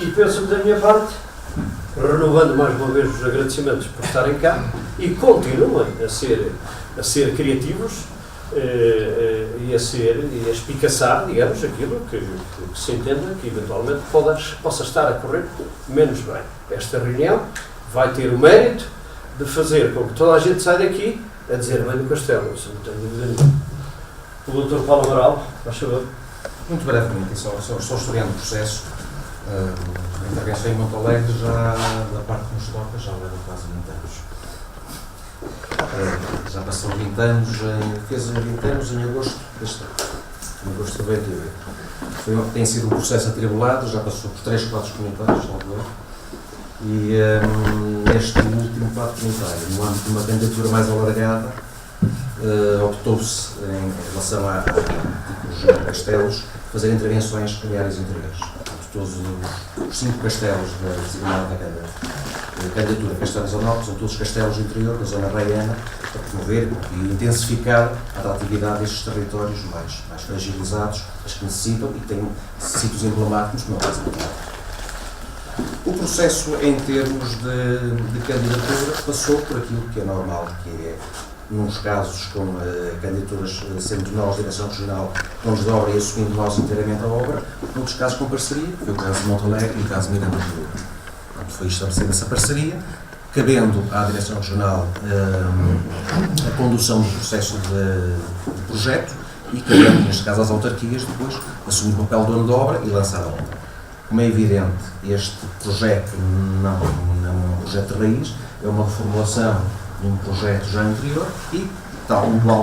E penso que da minha parte, renovando mais uma vez os agradecimentos por estarem cá e continuem a ser criativos e a espicaçar, digamos, aquilo que se entenda que eventualmente possa estar a correr menos bem. Esta reunião vai ter o mérito de fazer com que toda a gente saia daqui a dizer bem do Castelo, isso não tenho dúvida nenhuma. O Dr. Paulo Amaral, faz favor. Muito brevemente, só estou estudando o processo. A intervenção em Monte Alegre já, da parte que nos toca, já leva quase 20 anos. Já passou 20 anos, fez 20 anos em agosto deste ano, em agosto de 98. Tem sido um processo atribulado, já passou por 3 quadros comunitários, e neste último quadro comunitário, no âmbito de uma candidatura mais alargada, optou-se, em relação a tipos de castelos, fazer intervenções em áreas interiores. Todos os 5 castelos da candidatura Castelo Zonal são todos castelos do interior da zona raiana, para promover e intensificar a atratividade destes territórios mais fragilizados, mas que necessitam e têm sítios emblemáticos, como é o caso do Castelo. O processo, em termos de candidatura, passou por aquilo que é normal, que é, nos casos com candidaturas sendo nós, Direção Regional, nos de obra e assumindo nós inteiramente a obra, noutros casos com parceria, que foi o caso de Monte Alegre e o caso de Miranda de Douro. Foi estabelecida essa parceria, cabendo à Direção Regional a condução do processo de projeto e cabendo, neste caso, às autarquias, depois, assumir o papel de dono de obra e lançar a obra. Como é evidente, este projeto não é um projeto de raiz, é uma reformulação de um projeto já anterior e, tal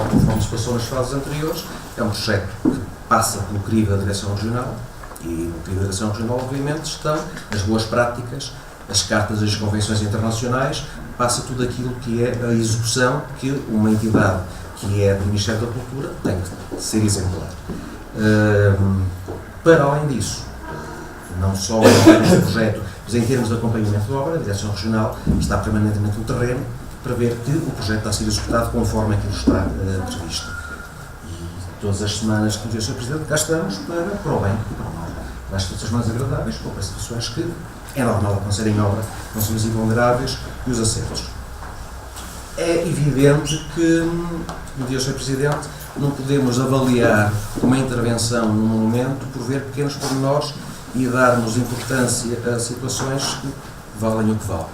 conforme se passou nas fases anteriores, é um projeto que passa pelo crivo da Direção Regional e no crivo da Direção Regional, obviamente, estão as boas práticas, as cartas e as convenções internacionais, passa tudo aquilo que é a execução que uma entidade que é do Ministério da Cultura tem que ser exemplar. Para além disso, não só em termos de projeto, mas em termos de acompanhamento da obra, a Direção Regional está permanentemente no terreno para ver que o projeto está a ser executado conforme aquilo está previsto. E todas as semanas que o Sr. Presidente cá estamos para o bem e para o mal. Para as situações mais agradáveis, ou para situações que é normal acontecer em obra, com os imponderáveis e os acertos. É evidente que, como diz o Sr. Presidente, não podemos avaliar uma intervenção num monumento por ver pequenos pormenores e darmos importância a situações que valem o que valem.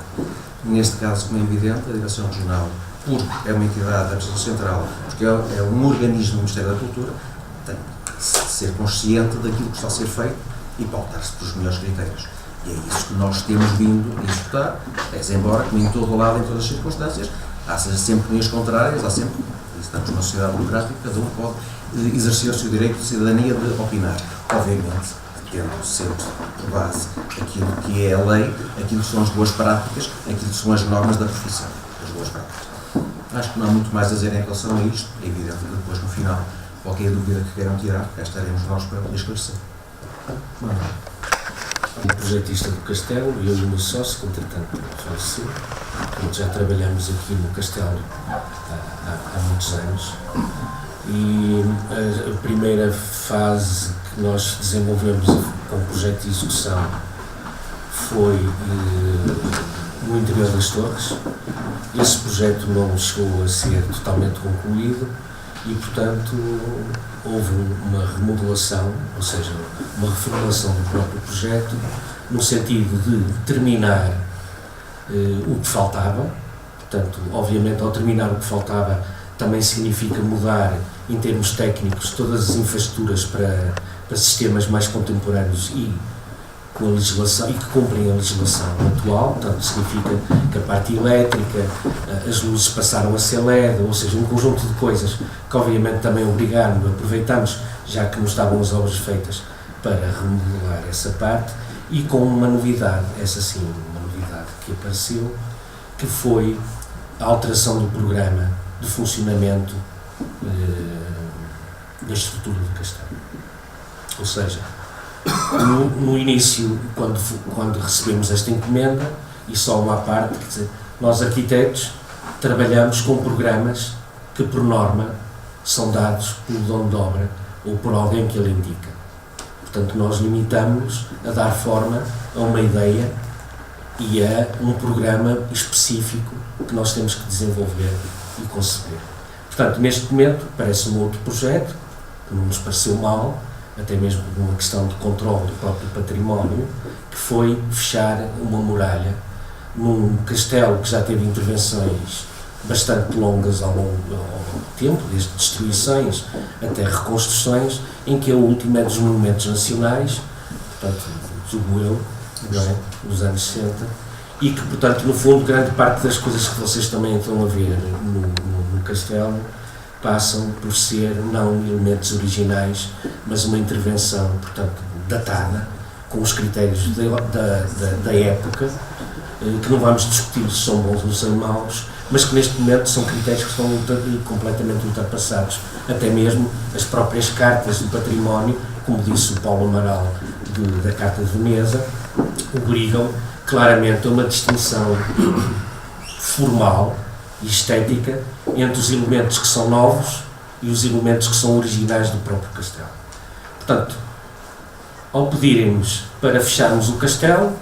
Neste caso, como é evidente, a Direção Regional, porque é uma entidade da Administração Central, porque é um organismo do Ministério da Cultura, tem que ser consciente daquilo que está a ser feito e pautar-se pelos melhores critérios. E é isso que nós temos vindo a executar, embora, como em todo o lado, em todas as circunstâncias, há sempre linhas contrárias, há sempre, e estamos numa sociedade democrática, cada um pode exercer o seu direito de cidadania de opinar. Obviamente, tendo sempre por base aquilo que é a lei, aquilo que são as boas práticas, aquilo que são as normas da profissão, as boas práticas. Acho que não há muito mais a dizer em relação a isto, é evidente que depois, no final, qualquer dúvida que queiram tirar, cá estaremos nós para poder esclarecer. O projetista do Castelo, eu e o meu sócio, que entretanto faleceu, já trabalhamos aqui no Castelo há muitos anos, e a primeira fase que nós desenvolvemos com o projeto de execução foi no interior das Torres. Esse projeto não chegou a ser totalmente concluído e, portanto, houve uma remodelação, ou seja, uma reformulação do próprio projeto, no sentido de terminar o que faltava. Portanto, obviamente, ao terminar o que faltava, também significa mudar, em termos técnicos, todas as infraestruturas para sistemas mais contemporâneos e com a legislação e que cumprem a legislação atual. Portanto, significa que a parte elétrica, as luzes passaram a ser LED, ou seja, um conjunto de coisas que obviamente também obrigaram, aproveitamos, já que nos estavam as obras feitas, para remodelar essa parte, e com uma novidade, essa sim, uma novidade que apareceu, que foi a alteração do programa de funcionamento da estrutura do castelo. Ou seja, no início, quando recebemos esta encomenda, e só uma parte, quer dizer, nós arquitetos trabalhamos com programas que, por norma, são dados pelo dono de obra ou por alguém que ele indica. Portanto, nós limitamos a dar forma a uma ideia e a um programa específico que nós temos que desenvolver e conceber. Portanto, neste momento, parece-me outro projeto, que não nos pareceu mal, até mesmo por uma questão de controle do próprio património, que foi fechar uma muralha num castelo que já teve intervenções bastante longas ao longo do tempo, desde destruições até reconstruções, em que a última é dos monumentos nacionais, portanto, julgo eu, não é? Dos anos 60, e que, portanto, no fundo, grande parte das coisas que vocês também estão a ver no castelo passam por ser não elementos originais, mas uma intervenção, portanto, datada, com os critérios da época, que não vamos discutir se são bons ou são maus, mas que neste momento são critérios que estão completamente ultrapassados. Até mesmo as próprias cartas do património, como disse o Paulo Amaral da Carta de Veneza, obrigam claramente a uma distinção formal e estética entre os elementos que são novos e os elementos que são originais do próprio castelo. Portanto, ao pedirem-nos para fecharmos o castelo,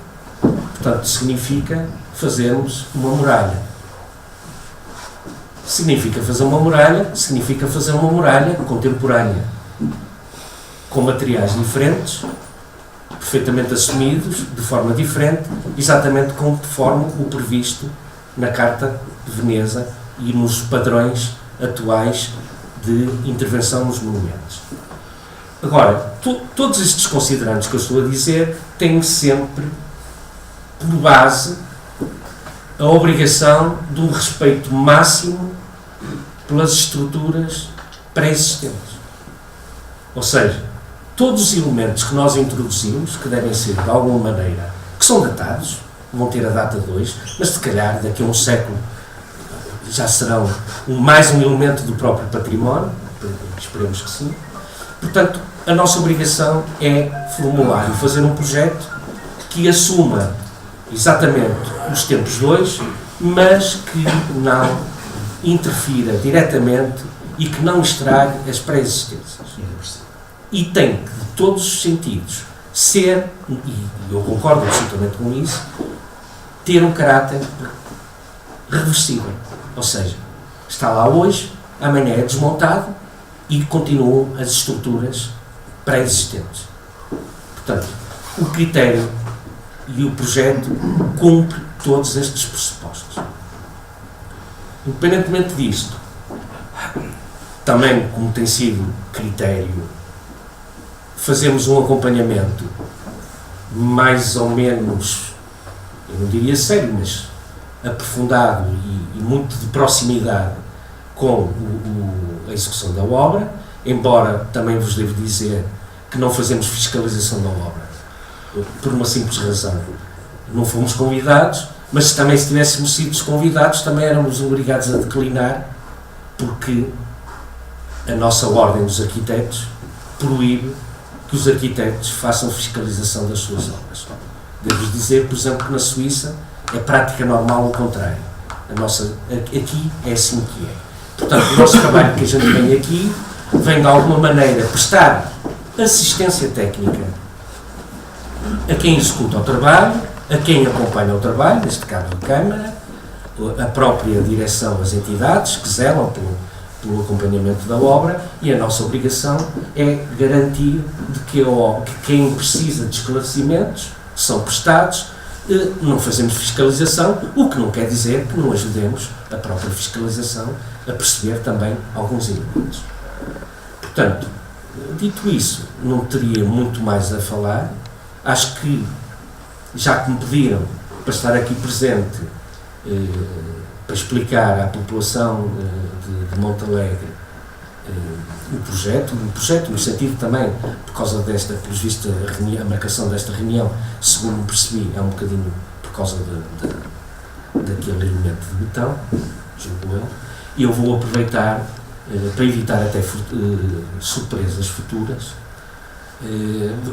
portanto, significa fazermos uma muralha. Significa fazer uma muralha contemporânea, com materiais diferentes, perfeitamente assumidos, de forma diferente, exatamente conforme o previsto na Carta de Veneza e nos padrões atuais de intervenção nos monumentos. Agora, todos estes considerandos que eu estou a dizer têm sempre por base a obrigação de um respeito máximo pelas estruturas pré-existentes. Ou seja, todos os elementos que nós introduzimos, que devem ser de alguma maneira, que são datados, vão ter a data 2, mas se calhar daqui a um século já serão mais um elemento do próprio património, esperemos que sim. Portanto, a nossa obrigação é formular e fazer um projeto que assuma exatamente os tempos de hoje, mas que não interfira diretamente e que não estrague as pré-existências. E tem que, de todos os sentidos, ser, e eu concordo absolutamente com isso, ter um caráter reversível. Ou seja, está lá hoje, amanhã é desmontado e continuam as estruturas pré-existentes. Portanto, o critério e o projeto cumpre todos estes pressupostos. Independentemente disto, também, como tem sido critério, fazemos um acompanhamento mais ou menos, eu não diria sério, mas aprofundado e muito de proximidade com a execução da obra, embora também vos devo dizer que não fazemos fiscalização da obra, por uma simples razão. Não fomos convidados, mas também se tivéssemos sido convidados também éramos obrigados a declinar, porque a nossa ordem dos arquitetos proíbe que os arquitetos façam fiscalização das suas obras. Devo-vos dizer, por exemplo, que na Suíça é prática normal ao contrário. Aqui é assim que é. Portanto, o nosso trabalho que a gente vem aqui vem de alguma maneira prestar assistência técnica a quem executa o trabalho, a quem acompanha o trabalho, neste caso a Câmara, a própria direção, as entidades que zelam pelo acompanhamento da obra, e a nossa obrigação é garantir de que quem precisa de esclarecimentos são prestados. Não fazemos fiscalização, o que não quer dizer que não ajudemos a própria fiscalização a perceber também alguns elementos. Portanto, dito isso, não teria muito mais a falar. Acho que, já que me pediram para estar aqui presente, para explicar à população de Montalegre o projeto, no sentido também, por causa desta, pelos vistos, a marcação desta reunião, segundo me percebi, é um bocadinho por causa daquele elemento de botão, julgo eu, e eu vou aproveitar, para evitar até surpresas futuras,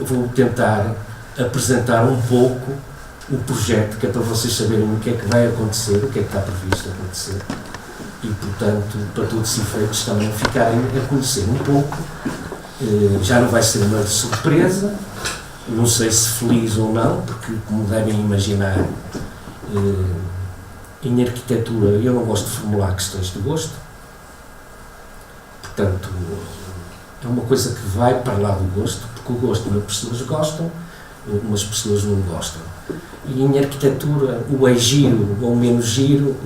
vou tentar apresentar um pouco o projeto, que é para vocês saberem o que é que vai acontecer, o que é que está previsto acontecer, e, portanto, para todos os efeitos também ficarem a conhecer um pouco Já não vai ser uma surpresa, não sei se feliz ou não, porque, como devem imaginar, em arquitetura eu não gosto de formular questões de gosto, portanto, é uma coisa que vai para lá do gosto, porque o gosto umas pessoas gostam, umas pessoas não gostam. E em arquitetura, o é giro ou menos giro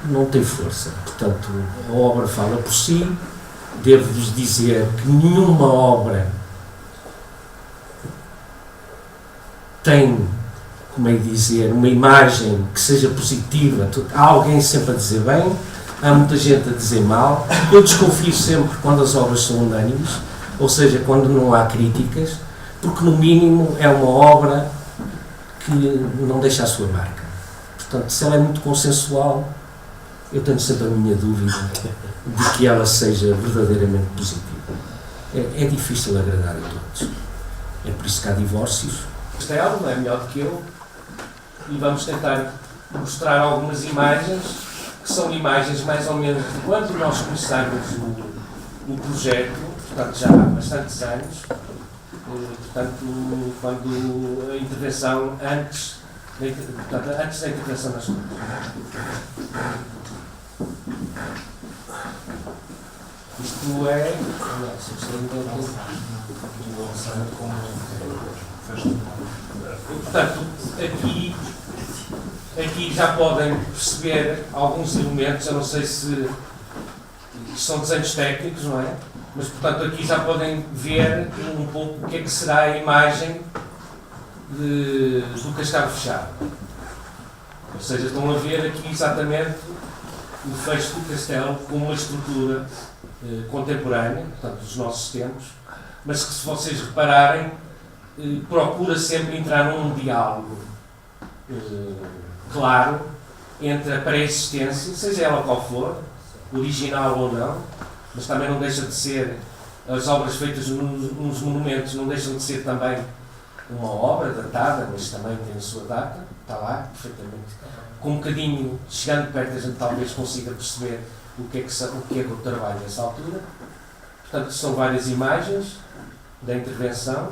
não tem força. Portanto, a obra fala por si. Devo-vos dizer que nenhuma obra tem, como é dizer, uma imagem que seja positiva. Há alguém sempre a dizer bem, há muita gente a dizer mal. Eu desconfio sempre quando as obras são unânimes, ou seja, quando não há críticas, porque no mínimo é uma obra que não deixa a sua marca. Portanto, se ela é muito consensual, eu tenho sempre a minha dúvida de que ela seja verdadeiramente positiva. É difícil agradar a todos. É por isso que há divórcios. O Castelo não é melhor do que eu, e vamos tentar mostrar algumas imagens, que são imagens mais ou menos de quando nós começamos o projeto, portanto já há bastantes anos, portanto, quando a intervenção antes da intervenção nas coisas. Isto é. Portanto, aqui já podem perceber alguns elementos, eu não sei se são desenhos técnicos, não é? Mas, portanto, aqui já podem ver um pouco o que é que será a imagem do Castelo Fechado. Ou seja, estão a ver aqui exatamente o fecho do castelo com uma estrutura contemporânea, portanto, dos nossos tempos, mas que, se vocês repararem, procura sempre entrar num diálogo claro entre a pré-existência, seja ela qual for, original ou não, mas também não deixa de ser, as obras feitas nos monumentos não deixam de ser também uma obra datada, mas também tem a sua data, está lá, perfeitamente. Com um bocadinho, chegando perto, a gente talvez consiga perceber o que é o trabalho nessa altura. Portanto, são várias imagens da intervenção.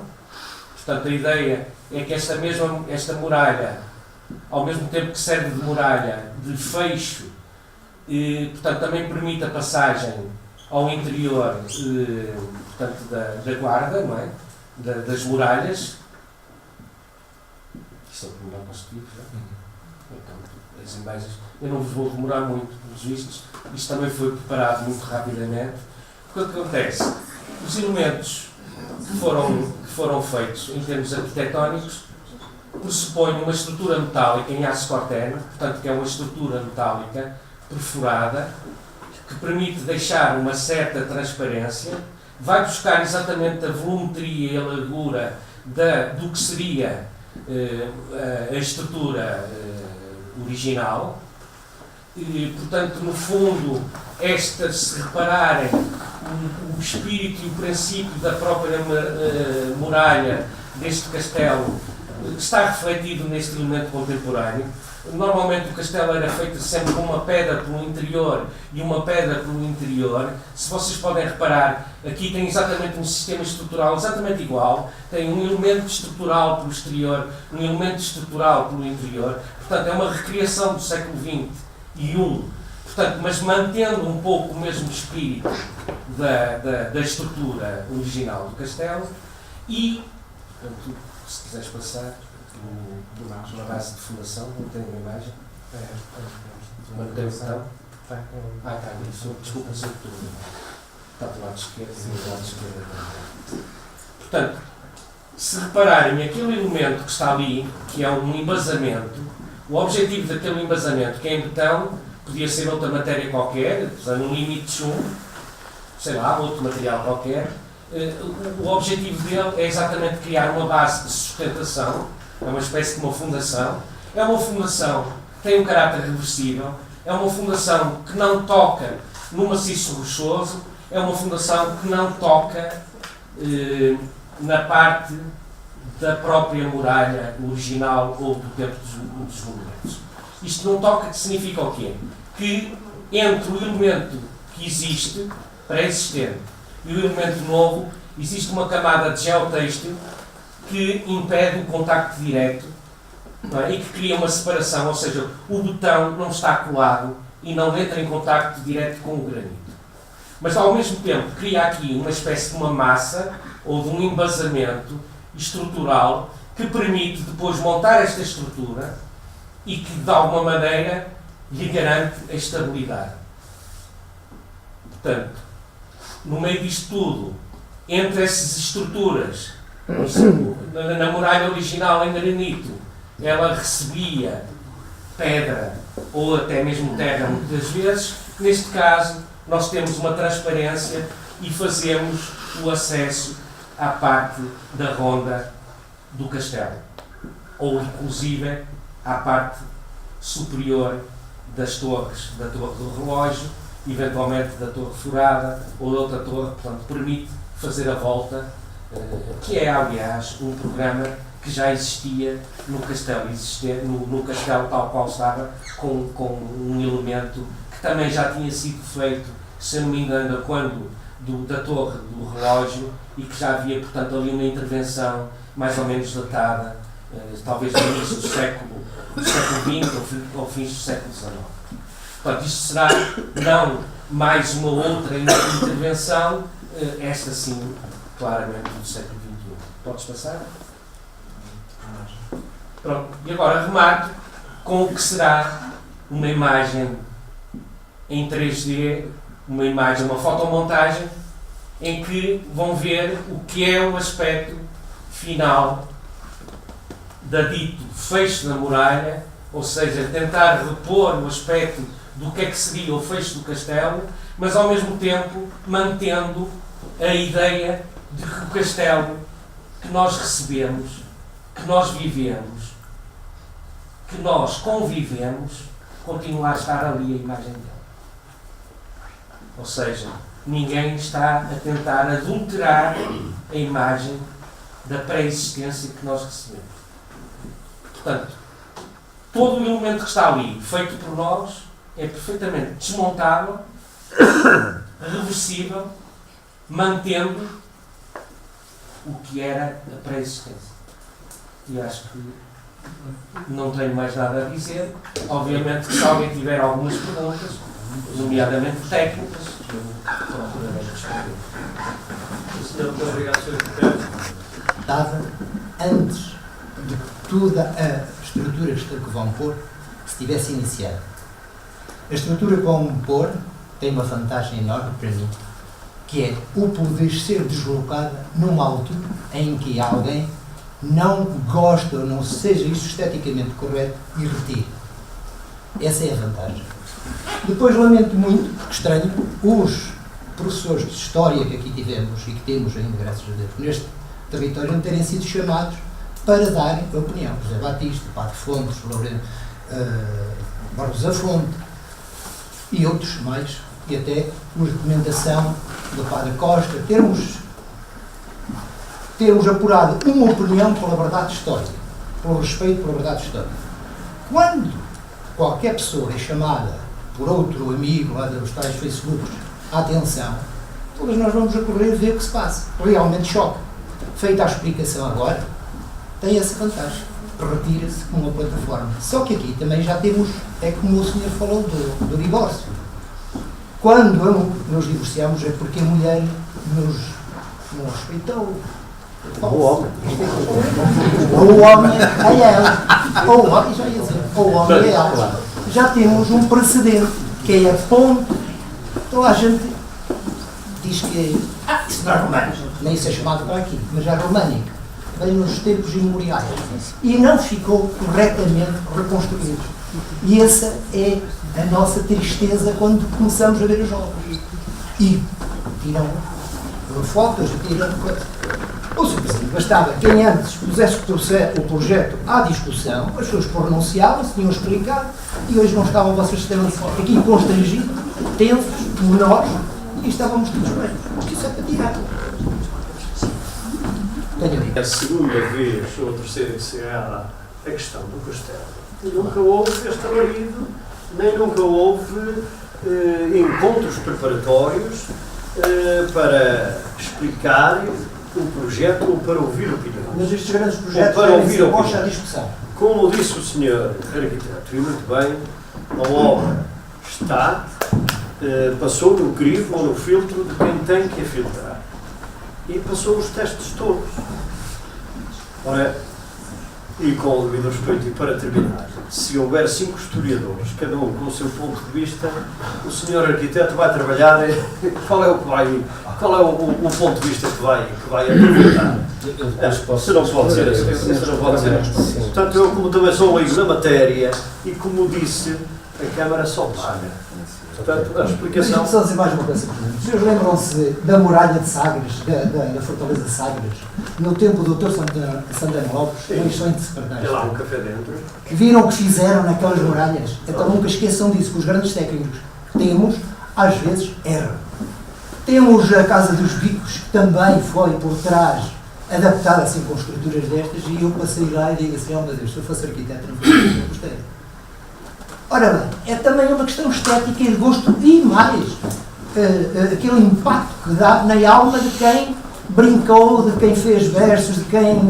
Portanto, a ideia é que esta muralha, ao mesmo tempo que serve de muralha de fecho, portanto, também permite a passagem ao interior portanto, da guarda, não é? Das muralhas. Isto é o que melhor conseguimos, não é? Então, as imagens, eu não vos vou demorar muito, pelos vistos, isto também foi preparado muito rapidamente. O que acontece? Os elementos que foram feitos em termos arquitetónicos pressupõem uma estrutura metálica em aço corteno, portanto, que é uma estrutura metálica perfurada, que permite deixar uma certa transparência, vai buscar exatamente a volumetria e a largura do que seria a estrutura original. E, portanto, no fundo, se repararem, o espírito e o princípio da própria muralha deste castelo está refletido neste elemento contemporâneo. Normalmente o castelo era feito sempre com uma pedra pelo interior e uma pedra pelo interior. Se vocês podem reparar, aqui tem exatamente um sistema estrutural exatamente igual. Tem um elemento estrutural pelo exterior, um elemento estrutural pelo interior. Portanto, é uma recriação do século XXI. Portanto, mas mantendo um pouco o mesmo espírito da estrutura original do castelo. E, portanto, se quiseres passar, uma base de fundação, não tem uma imagem. Manutenção. Desculpa, sempre tudo. Está do lado esquerdo e do lado esquerdo. Portanto, se repararem, aquele elemento que está ali, que é um embasamento, o objetivo daquele embasamento, que é em betão, podia ser outra matéria qualquer, um limite de chumbo, sei lá, outro material qualquer. O objetivo dele é exatamente criar uma base de sustentação, é uma espécie de uma fundação. É uma fundação que tem um caráter reversível, é uma fundação que não toca no maciço rochoso, é uma fundação que não toca na parte da própria muralha original ou do tempo dos monumentos. Isto não toca significa o quê? Que entre o elemento que existe pré-existente e o elemento novo, existe uma camada de geotêxtil que impede o contacto direto, não é? E que cria uma separação, ou seja, o betão não está colado e não entra em contacto direto com o granito. Mas ao mesmo tempo cria aqui uma espécie de uma massa ou de um embasamento estrutural que permite depois montar esta estrutura e que de alguma maneira lhe garante a estabilidade. Portanto, no meio disto tudo, entre essas estruturas, na muralha original em granito, ela recebia pedra ou até mesmo terra muitas vezes. Neste caso, nós temos uma transparência e fazemos o acesso à parte da ronda do castelo, ou inclusive à parte superior das torres, da torre do relógio, eventualmente da torre furada ou de outra torre, portanto permite fazer a volta, que é aliás um programa que já existia no castelo, no castelo tal qual estava, com um elemento que também já tinha sido feito, se não me engano, quando da torre do relógio, e que já havia, portanto, ali uma intervenção mais ou menos datada, talvez no início do século XX ou fins do século XIX. Portanto, isto será não mais uma outra intervenção, esta sim, claramente, do século XXI. Podes passar? Pronto, e agora remato com o que será uma imagem em 3D, uma fotomontagem, em que vão ver o que é o aspecto final da dito fecho da muralha, ou seja, tentar repor o aspecto do que é que seria o fecho do castelo, mas ao mesmo tempo mantendo a ideia de que o castelo que nós recebemos, que nós vivemos, que nós convivemos, continua a estar ali a imagem dele. Ou seja, ninguém está a tentar adulterar a imagem da pré-existência que nós recebemos. Portanto, todo o elemento que está ali, feito por nós, é perfeitamente desmontável, reversível, mantendo o que era a pré-existência. E acho que não tenho mais nada a dizer. Obviamente que se alguém tiver algumas perguntas, nomeadamente técnicas, eu procurarei responder. Muito obrigado, Sr. Arquiteto. Dada antes de toda a estrutura que vão pôr, se tivesse iniciado. A estrutura que vão pôr tem uma vantagem enorme para mim, que é o poder ser deslocada numa altura em que alguém não gosta ou não seja isso esteticamente correto e retire. Essa é a vantagem. Depois lamento muito, porque estranho, os professores de História que aqui tivemos e que temos ainda, graças a Deus, neste território, não terem sido chamados para darem a opinião. José Batista, Padre Fontes, Barbosa Fonte e outros mais, e até por recomendação do Padre Costa, termos apurado uma opinião pela verdade histórica, pelo respeito pela verdade histórica. Quando qualquer pessoa é chamada por outro amigo lá dos tais Facebooks à atenção, todos nós vamos a correr ver o que se passa. Realmente choca. Feita a explicação agora, tem essa vantagem. Retira-se com uma plataforma. Só que aqui também já temos, é como o senhor falou do divórcio. Quando nos divorciamos é porque a mulher nos não respeitou. O homem. Ou o homem a ela. Ou o homem, já ia dizer, ou o homem a ela. Já temos um precedente, que é a ponte. Toda a gente diz que isso não é romântico, nem isso é chamado para aqui, mas é românico. Vem nos tempos imemoriais. E não ficou corretamente reconstruído. E essa é a nossa tristeza quando começamos a ver os obras. E tiram fotos, tiram coisas. Ou seja, bastava quem antes pusesse o projeto à discussão, as pessoas pronunciavam-se, tinham explicado, e hoje não estavam vocês aqui constrangidos, tensos, como nós, e estávamos todos bem. Porque isso é para tirar. É a segunda vez ou terceira encerrada a questão do castelo. E nunca houve este alarido, nem nunca houve encontros preparatórios para explicar o projeto ou para ouvir opiniões. Mas estes grandes projetos para devem ouvir ser opiniões. postos à discussão. Como disse o senhor arquiteto, e muito bem, a obra está, passou no crivo ou no filtro de quem tem que a filtrar. E passou os testes todos. Ora, e com o devido respeito, e para terminar, se houver 5 historiadores, cada um com o seu ponto de vista, o senhor arquiteto vai trabalhar, qual é o ponto de vista que vai aproveitar? Se não pode ser assim. Portanto, eu como também sou leigo na matéria, e como disse, a Câmara só paga. Portanto, a explicação... Deixa-me só dizer mais uma coisa. Os senhores lembram-se da muralha de Sagres, da Fortaleza de Sagres, no tempo do Dr. Santana Lopes, em excelente secretário. Tem lá um café dentro. Viram o que fizeram naquelas muralhas? Então nunca esqueçam disso, que os grandes técnicos que temos, às vezes, erram. Temos a Casa dos Bicos, que também foi por trás adaptada assim com estruturas destas, e eu passei lá e digo assim, oh meu Deus, se eu fosse arquiteto não fosse gostei. Ora bem, é também uma questão estética e de gosto, e mais, aquele impacto que dá na alma de quem brincou, de quem fez versos, de quem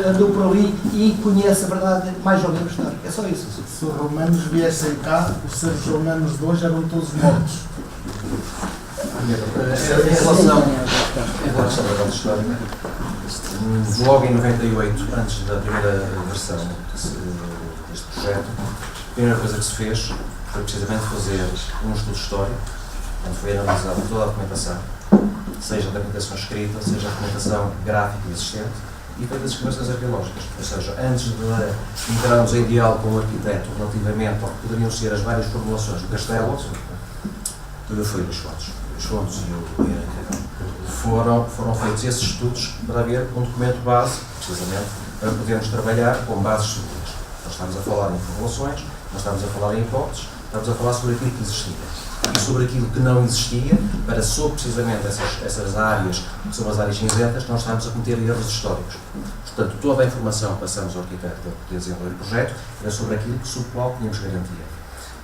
andou por ali e conhece a verdade mais ou menos histórica. É só isso. Se os romanos viessem cá, os seres humanos de hoje eram todos mortos. Em relação à verdade histórica, logo em 98, antes da primeira versão deste projeto, a primeira coisa que se fez foi precisamente fazer um estudo histórico, onde foi analisada toda a documentação, seja a documentação escrita, seja a documentação gráfica existente, e feitas as escavações arqueológicas. Ou seja, antes de entrarmos em diálogo com o arquiteto relativamente ao que poderiam ser as várias formulações do castelo, foi os fontes e o foram feitos esses estudos para haver um documento base, precisamente, para podermos trabalhar com bases seguras. Nós estamos a falar em formulações, nós estamos a falar em hipóteses, estamos a falar sobre aquilo que existia. E sobre aquilo que não existia, para sobre precisamente essas áreas, que são as áreas cinzentas, nós estamos a cometer erros históricos. Portanto, toda a informação que passamos ao arquiteto para poder desenvolver o projeto era sobre aquilo sobre o qual tínhamos garantia.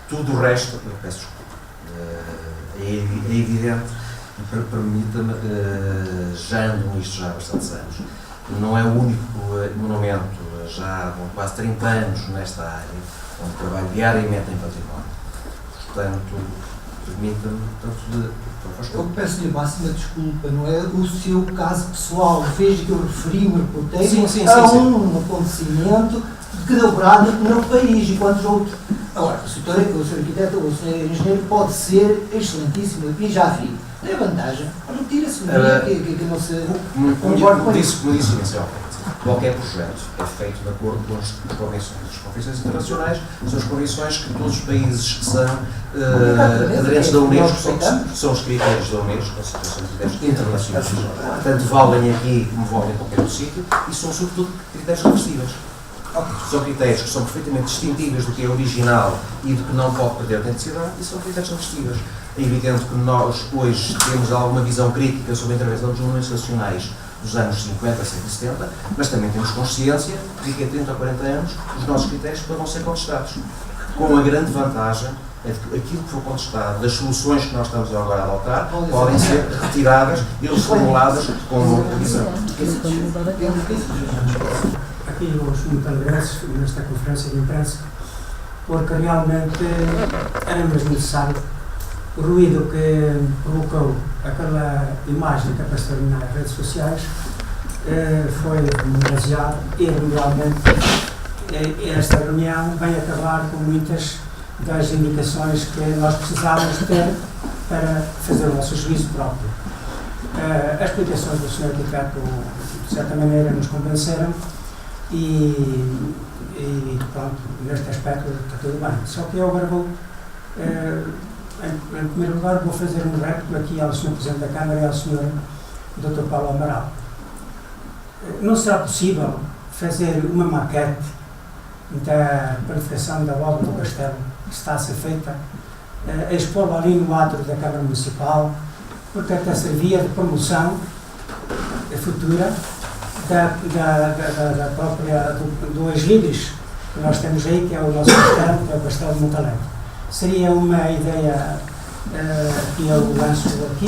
Tudo o resto, eu peço desculpa, é evidente, e permita-me, já ando nisto já há bastantes anos, não é o único monumento, já há quase 30 anos nesta área, onde trabalho diariamente em património. Portanto, permita-me, eu peço-lhe a máxima desculpa, não é o seu caso pessoal. Veja que eu referi-me a um acontecimento que deu brado no país e quantos outros. Agora, o senhor arquiteto ou o senhor engenheiro pode ser excelentíssimo, e já vi. Tem vantagem, retira-se que não se concorda com isso. Como disse inicialmente, qualquer projeto é feito de acordo com as convenções. As convenções internacionais são as convenções que todos os países que são aderentes da Unesco são os critérios da Unesco, são critérios internacionais. Portanto, valem aqui como valem em qualquer outro sítio, e são sobretudo critérios reversíveis. São critérios que são perfeitamente distintíveis do que é original e do que não pode perder a autenticidade, e são critérios reversíveis. É evidente que nós hoje temos alguma visão crítica sobre a intervenção dos monumentos nacionais dos anos 50, 60 e 70, mas também temos consciência de que a 30 ou 40 anos os nossos critérios poderão ser contestados. Com a grande vantagem é de que aquilo que for contestado, das soluções que nós estamos agora a adotar, podem ser retiradas e reformuladas com uma visão. Aqui os muito alegres nesta conferência de imprensa, porque realmente era mesmo necessário. O ruído que provocou aquela imagem que apareceu nas redes sociais foi demasiado, e realmente esta reunião vai acabar com muitas das indicações que nós precisávamos ter para fazer o nosso juízo próprio. As explicações do Sr. Arquiteto, de certa maneira, nos convenceram e pronto, neste aspecto está tudo bem. Só que eu agora vou, em primeiro lugar, vou fazer um repto aqui ao Sr. Presidente da Câmara e ao Sr. Dr. Paulo Amaral. Não será possível fazer uma maquete da planificação da obra do castelo que está a ser feita, expô-la ali no átrio da Câmara Municipal, porque até servia de promoção futura da própria, do ex-libris que nós temos aí, que é o nosso castelo, que é o Castelo de Montalegre. Seria uma ideia que eu lanço aqui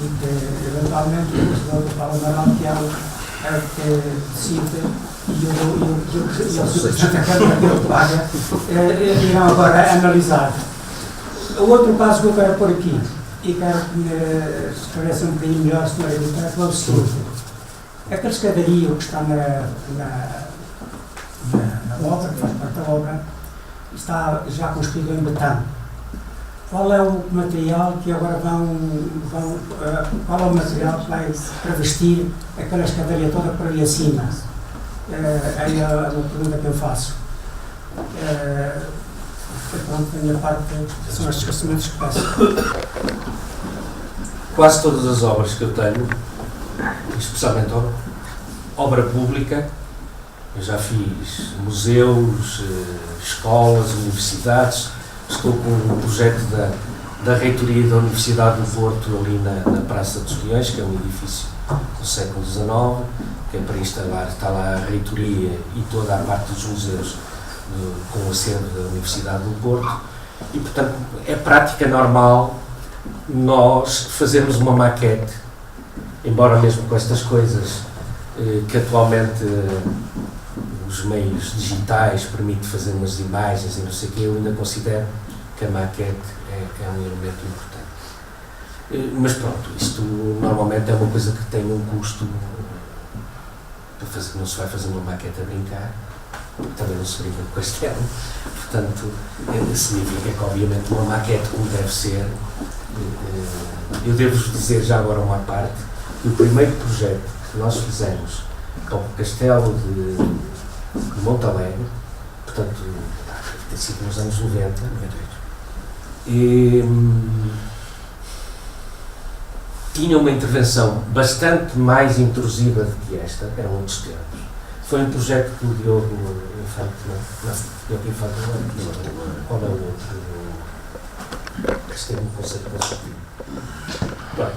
e que eventualmente o vencedor do Paulo Amaral, que é o que decide, e o Sr. da Câmara de Operária irão agora analisar. O outro caso que eu quero pôr aqui, e quero que me esclareça um bocadinho melhor, Sr. Editor, é o seguinte: aquele escadario que está na obra, que faz parte da obra, está já construído em betão. Qual é o material que agora qual é o material que vai revestir aquela escadaria toda por ali acima? É a pergunta que eu faço. Pronto, da minha parte, são estes esclarecimentos que peço. Quase todas as obras que eu tenho, especialmente obra pública, eu já fiz museus, escolas, universidades. Estou com um projeto da reitoria da Universidade do Porto, ali na Praça dos Leões, que é um edifício do século XIX, que é para instalar, está lá a reitoria e toda a parte dos museus com o acervo da Universidade do Porto. E, portanto, é prática normal nós fazermos uma maquete, embora mesmo com estas coisas que atualmente os meios digitais permitem fazer umas imagens e não sei o quê, eu ainda considero que a maquete é um elemento importante. Mas pronto, isto normalmente é uma coisa que tem um custo para fazer, não se vai fazer uma maquete a brincar, também não se brinca com o castelo, portanto, significa que obviamente uma maquete como deve ser. Eu devo-vos dizer já agora uma parte, que o primeiro projeto que nós fizemos para o castelo de Montalegre, portanto, tem sido nos anos 90, 98, e tinha uma intervenção bastante mais intrusiva do que esta, eram outros tempos. Foi um projeto que o Diogo Infante, Diogo Infante não, qual é o outro? Este teve um conceito consultivo.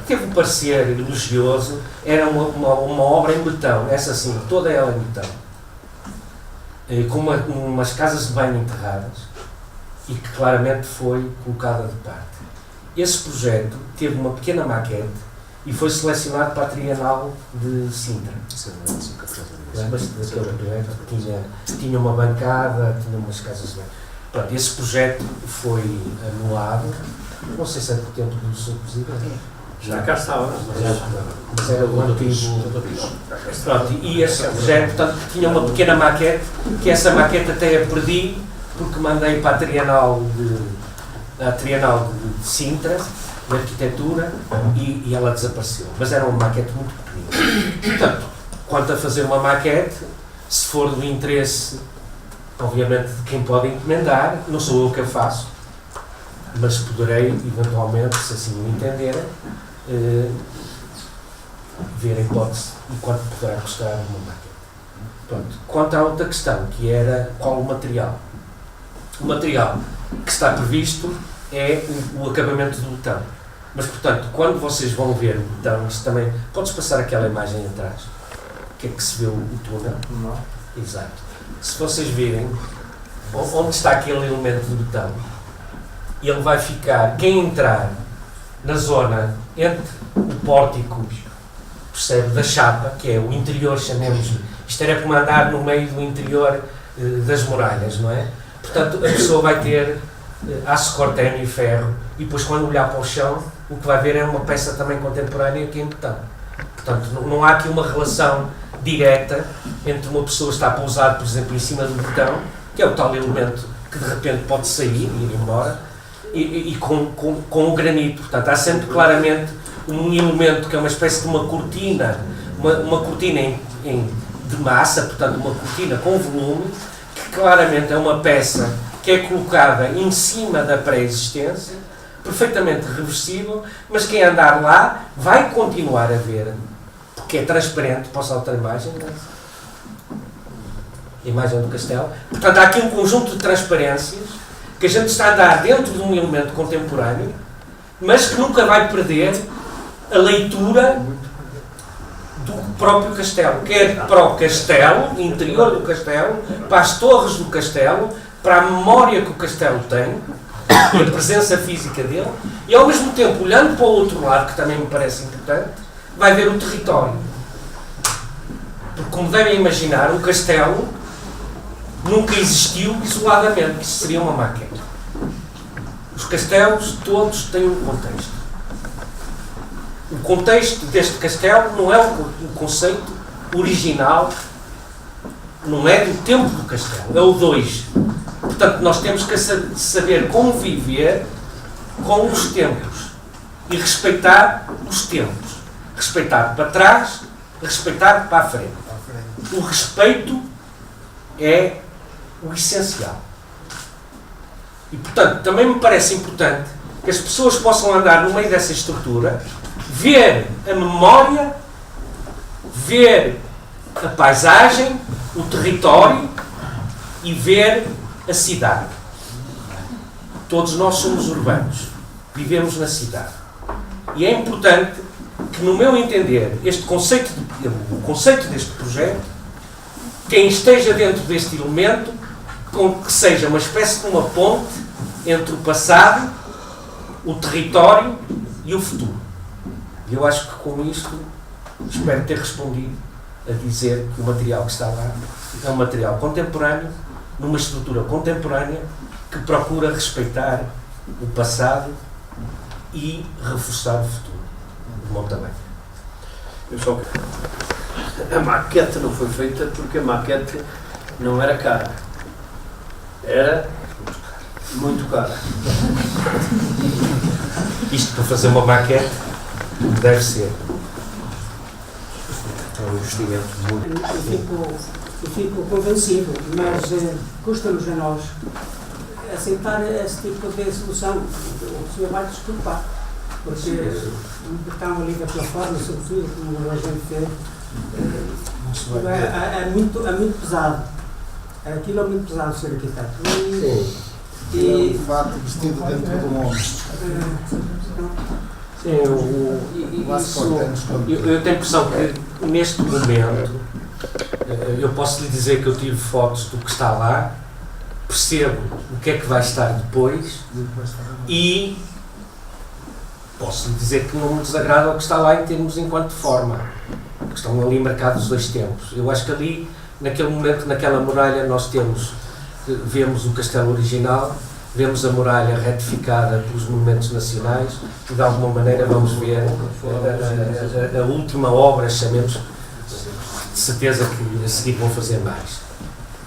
Teve um parecer elogioso, era uma obra em betão, essa sim, toda ela em betão, com umas casas de banho enterradas e que claramente foi colocada de parte. Esse projeto teve uma pequena maquete e foi selecionado para a Trienal de Sintra. Lembras-te daquele projeto que tinha uma bancada, tinha umas casas de banho? Pronto, esse projeto foi anulado, não sei se é do tempo do Sr. Presidente. Já cá estava, mas era o antigo. Pronto, e esse projeto, portanto, tinha uma pequena maquete, que essa maquete até a perdi, porque mandei para a Trienal de Sintra, de Arquitetura, e ela desapareceu. Mas era uma maquete muito pequenina. Portanto, quanto a fazer uma maquete, se for do interesse, obviamente, de quem pode encomendar, não sou eu que a faço, mas poderei, eventualmente, se assim o entenderem, ver a hipótese e quanto poderá custar uma maquete. Pronto. Quanto à outra questão, que era qual o material. O material que está previsto é o acabamento do betão. Mas, portanto, quando vocês vão ver o betão, isto também... Podes passar aquela imagem atrás? Que é que se vê o túnel? Não. Exato. Se vocês virem onde está aquele elemento de betão, ele vai ficar... Quem entrar na zona entre o pórtico, percebe, da chapa, que é o interior, chamemos-lhe, isto era como andar no meio do interior das muralhas, não é? Portanto, a pessoa vai ter aço cortênio e ferro, e depois quando olhar para o chão, o que vai ver é uma peça também contemporânea que é em betão. Portanto, não há aqui uma relação direta entre uma pessoa que está a pousar, por exemplo, em cima do betão, que é o tal elemento que de repente pode sair e ir embora, e com o granito. Portanto, há sempre claramente um elemento que é uma espécie de uma cortina, uma cortina de massa, portanto uma cortina com volume, que claramente é uma peça que é colocada em cima da pré-existência, perfeitamente reversível, mas quem andar lá vai continuar a ver, porque é transparente. Posso alterar a imagem? A imagem do castelo. Portanto, há aqui um conjunto de transparências que a gente está a andar dentro de um elemento contemporâneo, mas que nunca vai perder a leitura do próprio castelo, quer para o castelo, interior do castelo, para as torres do castelo, para a memória que o castelo tem, a presença física dele, e ao mesmo tempo, olhando para o outro lado, que também me parece importante, vai ver o território. Porque, como devem imaginar, o castelo nunca existiu isoladamente. Isso seria uma maquete. Os castelos todos têm um contexto. O contexto deste castelo não é o conceito original, não é do tempo do castelo, é o de hoje. Portanto, nós temos que saber conviver com os tempos e respeitar os tempos. Respeitar para trás, respeitar para a frente. O respeito é o essencial. E, portanto, também me parece importante que as pessoas possam andar no meio dessa estrutura, ver a memória, ver a paisagem, o território e ver a cidade. Todos nós somos urbanos, vivemos na cidade. E é importante que, no meu entender, o conceito deste projeto, quem esteja dentro deste elemento, com que seja uma espécie de uma ponte entre o passado, o território e o futuro. E eu acho que com isto espero ter respondido a dizer que o material que está lá é um material contemporâneo, numa estrutura contemporânea, que procura respeitar o passado e reforçar o futuro, de bom tamanho. A maquete não foi feita porque a maquete não era cara. Era muito cara. Isto para fazer uma maquete deve ser um investimento muito. Eu fico convencido, mas custa-nos a nós aceitar esse tipo de solução. O senhor vai desculpar, porque estão ali daquela forma, sobretudo como a gente vê, é muito pesado. Aquilo é muito pesado ser arquiteto. E o fato vestido dentro do homem. Eu tenho a impressão que neste momento eu posso lhe dizer que eu tive fotos do que está lá, percebo o que é que vai estar depois e posso lhe dizer que não me desagrada o que está lá em termos enquanto forma, porque estão ali marcados os dois tempos. Eu acho que ali, naquele momento, naquela muralha, nós vemos o castelo original, vemos a muralha retificada pelos monumentos nacionais e de alguma maneira vamos ver a última obra, chamemos, de certeza que a seguir vão fazer mais.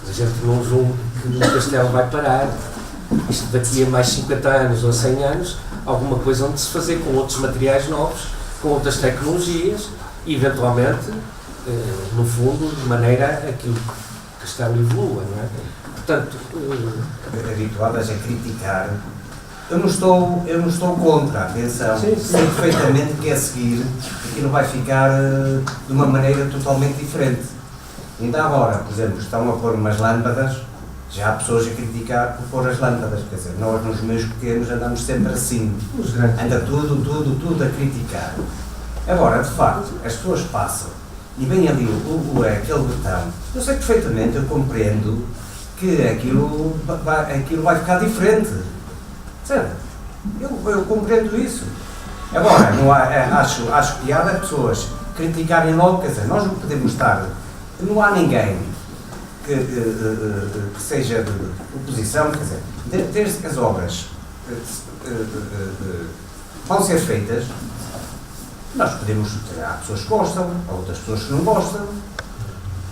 A gente não julga que o castelo vai parar. Isto daqui a mais 50 anos ou 100 anos, alguma coisa onde se fazer com outros materiais novos, com outras tecnologias e eventualmente, no fundo, de maneira a que o castelo evolua, não é? Portanto, habituadas a criticar, eu não estou contra, atenção, sei perfeitamente que a seguir aquilo vai ficar de uma maneira totalmente diferente. Ainda agora, por exemplo, estão a pôr umas lâmpadas, já há pessoas a criticar por pôr as lâmpadas, quer dizer, nós nos meios pequenos andamos sempre assim, anda tudo a criticar. Agora, de facto, as pessoas passam e vem ali aquele botão, eu sei perfeitamente, eu compreendo que aquilo vai ficar diferente. Certo? Eu compreendo isso. Agora, não acho piada as pessoas criticarem logo, quer dizer, nós não podemos estar, não há ninguém que seja de oposição, quer dizer, desde que as obras vão ser feitas, nós podemos, há pessoas que gostam, há outras pessoas que não gostam,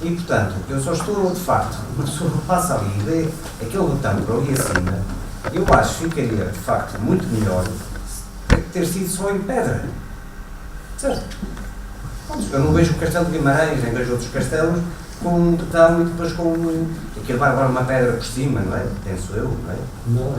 e portanto, eu só estou, de facto, uma pessoa passa ali e vê aquele botão por ali acima, eu acho que ficaria, de facto, muito melhor ter sido só em pedra. Certo? Eu não vejo o Castelo de Guimarães, nem vejo outros castelos com um botão e depois com aquilo vai levar uma pedra por cima, não é? Penso eu, não é? Não.